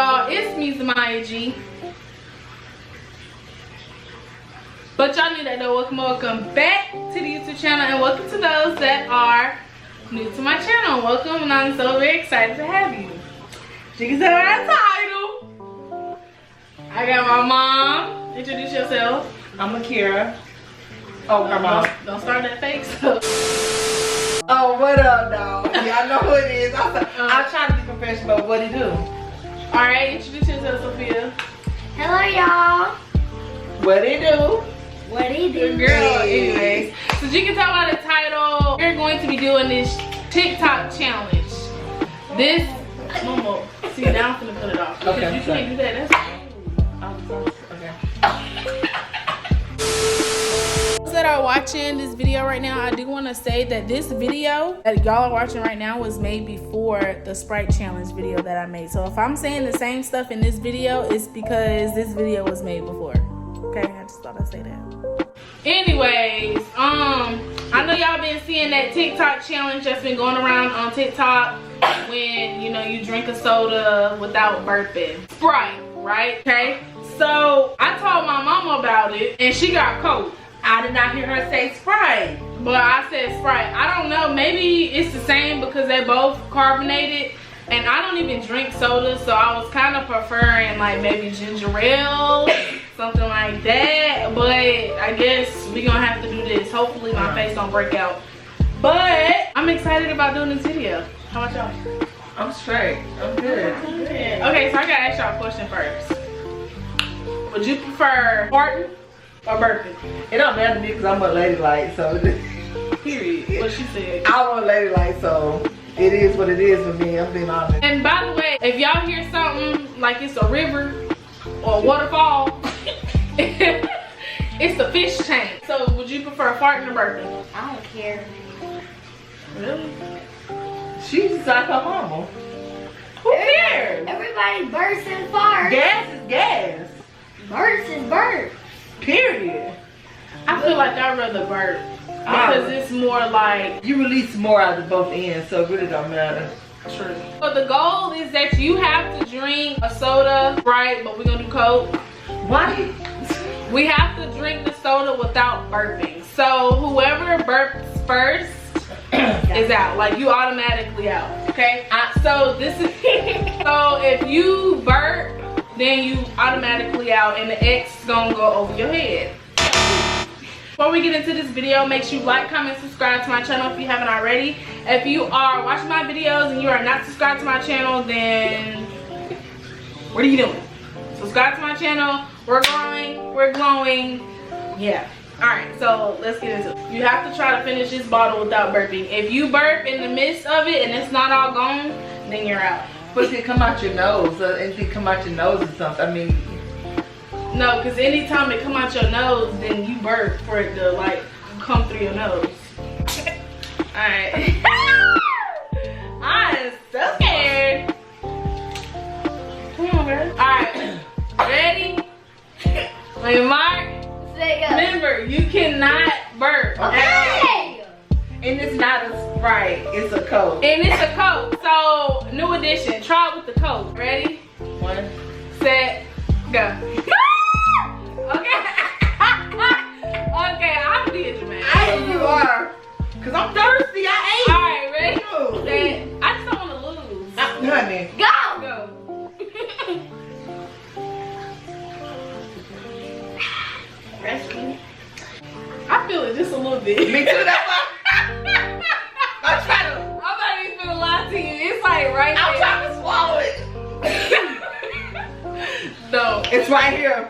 y'all? It's me, Zemiah G. But y'all need that though. Welcome back to the YouTube channel, and welcome to those that are new to my channel. Welcome, and I'm so very excited to have you. You can tell by the title. I got my mom. Introduce yourself. I'm Akira. Oh, her mom. Don't start that fake stuff. Oh, what up, dog? Y'all know who it is. I'm trying to be professional, but what he do? Alright, introduce yourself, Sophia. Hello, y'all. What he do? What he do? Girl, anyways. So you can tell by the title, we're going to be doing this TikTok challenge. This, Momo, see now I'm gonna put it off. Okay, you can't do that, that's Okay. those that are watching this video right now, I do want to say that this video that y'all are watching right now was made before the Sprite challenge video that I made. So if I'm saying the same stuff in this video, it's because this video was made before. Okay, I just thought I'd say that. Anyways, I know y'all been seeing that TikTok challenge that's been going around on TikTok when, you know, you drink a soda without burping. Sprite, right? Okay, so I told my mama about it and she got cold. I did not hear her say Sprite. But I said Sprite. I don't know, maybe it's the same because they both carbonated, and I don't even drink soda, so I was kind of preferring like maybe ginger ale, something like that. But I guess we gonna have to do this. Hopefully my face don't break out. But I'm excited about doing this video. How about y'all? I'm straight. I'm good. Okay, so I gotta ask y'all a question first. Would you prefer farting or burping? It don't matter to me because I'm a ladylike, so. Period. What she said. I'm a ladylike, so it is what it is with me. I'm being honest. And by the way, if y'all hear something like it's a river or a waterfall, it's the fish tank. So would you prefer farting or burping? I don't care. Really? She's just like her mama. Who cares? Everybody bursts and farts. Gas is gas. Bursts is burp. Period. I feel like I'd rather burp because it's more like you release more out of both ends, so it really don't matter. true. So the goal is that you have to drink a soda, right? But we're gonna do Coke. Why? We have to drink the soda without burping. So whoever burps first is out. Like you automatically out. Okay. So this is so if you burp, then you automatically out, and the X is gonna go over your head. Before we get into this video, make sure you like, comment, subscribe to my channel if you haven't already. If you are watching my videos and you are not subscribed to my channel, then what are you doing? Subscribe to my channel. We're growing, we're glowing. Yeah. Alright, so let's get into it. You have to try to finish this bottle without burping. If you burp in the midst of it and it's not all gone, then you're out. But it come out your nose, anything come out your nose or something. I mean, no, because anytime it come out your nose, then you burp for it to like come through your nose. Alright. I'm so scared. Come on, girl. Alright. Ready? Wait, Mark. Remember, you cannot burp. Okay. and it's not a Sprite, it's a Coke. And it's a Coke. So, new addition. Try it with the Coke. Ready? 1, set, go. Okay. Okay, I'm being dramatic. You are. Cause I'm thirsty, I ate. Alright, ready? Set. I just don't want to lose. Honey. Go! Go. I feel it just a little bit. Me too, that's why. I'm trying to. I'm not even gonna lie to you. It's like right I'm there. trying to swallow it. No. It's right here.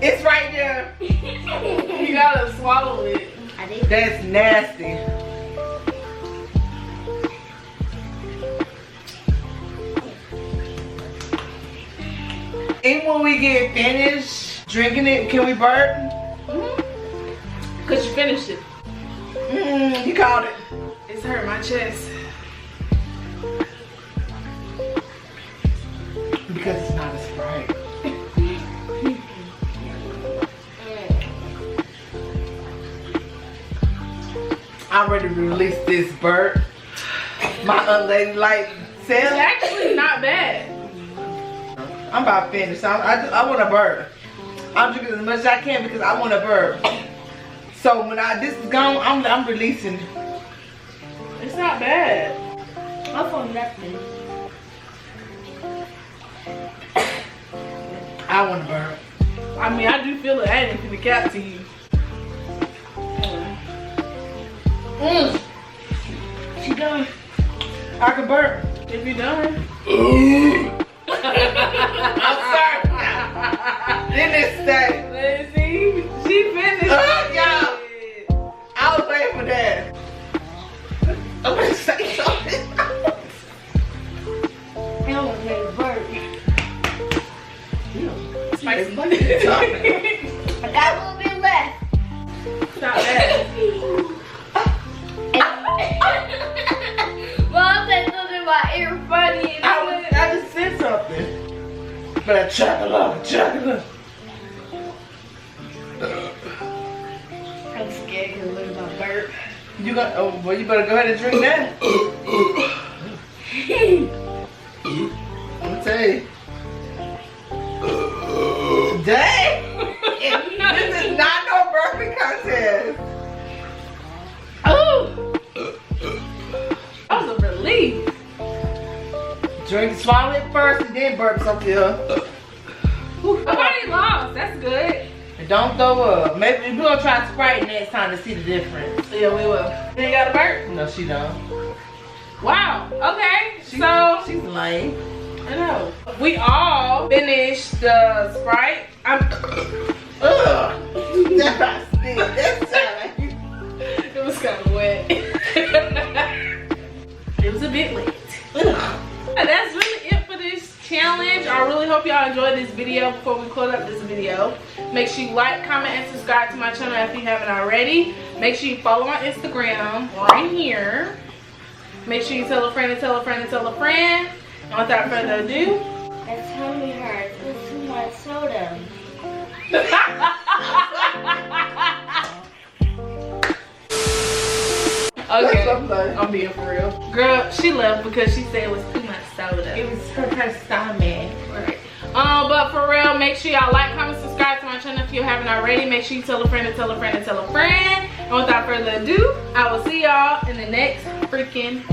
It's right there. You gotta swallow it. I did. That's nasty. And when we get finished drinking it, can we burp? Cause you finished it. You called it. It's hurt my chest. Because it's not a Sprite. I'm ready to release this burp. My unladylike It's self. actually not bad. I'm about finished. I want to burp. I'm drinking as much as I can because I want to burp. So when this is gone, I'm releasing. It's not bad. I'm from nothing. I want to burp. I mean, I do feel it. I ain't finna cap to you. She done. I can burp. If you done. I'm sorry. Then it say. Let's see. She finished. Y'all. I was waiting for that. I'm gonna say something. I don't want to make a burp. Spicy. I got a little bit left. It's not bad. Mom said something about ear funny. I just said something. But chocolate. I'm scared because look at my burp. You got? Oh, well, you better go ahead and drink that. Let me tell you. Dang! This is not no burping contest. Oh! That was a relief. Drink, swallow it first, and then burp something else. I already lost. That's good. And don't throw up. Maybe we're gonna try Sprite next time to see the difference. Yeah, we will. You ain't got a burp? No, she don't. Wow. Okay. She's lame. I know. We all finished the Sprite. Ugh. That stink. That sound like you. It was kind of wet. It was a bit wet. That's really it for this challenge. I really hope y'all enjoyed this video. Before we close up this video, make sure you like, comment, and subscribe to my channel if you haven't already. Make sure you follow my Instagram right here. Make sure you tell a friend and tell a friend and tell a friend. And without further ado, My tummy hurts. It's too much soda. okay, I'm being for real. Girl, she left because she said it was too much soda. It was her stomach. Right. But for real, make sure y'all like, comment, subscribe to my channel if you haven't already. Make sure you tell a friend and tell a friend and tell a friend. And without further ado, I will see y'all in the next freaking